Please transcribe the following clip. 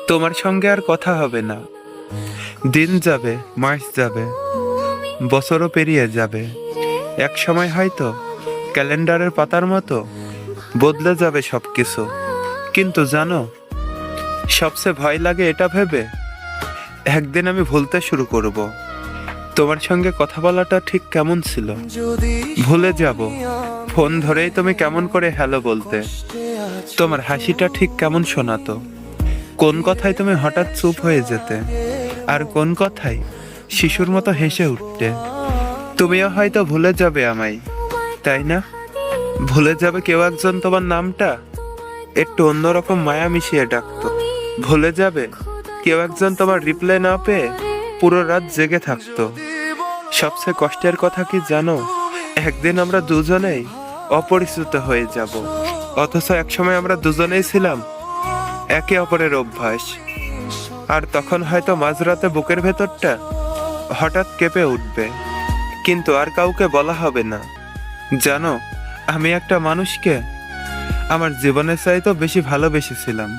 তোমার সঙ্গে আর কথা হবে না। দিন যাবে, মাস যাবে, বছরও পেরিয়ে যাবে। এক সময় হয়তো ক্যালেন্ডারের পাতার মতো বদলে যাবে সবকিছু। কিন্তু জানো, সবচেয়ে ভয় লাগে এটা ভেবে, একদিন আমি ভুলতে শুরু করব তোমার সঙ্গে কথা বলাটা ঠিক কেমন ছিল। ভুলে যাব ফোন ধরেই তুমি কেমন করে হ্যালো বলতে, তোমার হাসিটা ঠিক কেমন শোনাতো, কোন কথায় তুমি হঠাৎ চুপ হয়ে যেতে, আর কোন কথায় শিশুর মতো হেসে উঠতে। তুমিও হয়তো ভুলে যাবে আমায়, তাই না? ভুলে যাবে কেউ একজন তোমার নামটা একটু অন্যরকম মায়া মিশিয়ে ডাকতো। ভুলে যাবে কেউ একজন তোমার রিপ্লাই না পেয়ে পুরো রাত জেগে থাকতো। সবচেয়ে কষ্টের কথা কি জানো, একদিন আমরা দুজনেই অপরিচিত হয়ে যাব, অথচ একসময় আমরা দুজনেই ছিলাম একে অপরের অভ্যাস। আর তখন হয়তো মাঝরাতে বুকের ভেতরটা হঠাৎ কেঁপে উঠবে, কিন্তু আর কাউকে বলা হবে না। জানো, আমি একটা মানুষকে আমার জীবনের চাইতেও বেশি ভালোবেসেছিলাম।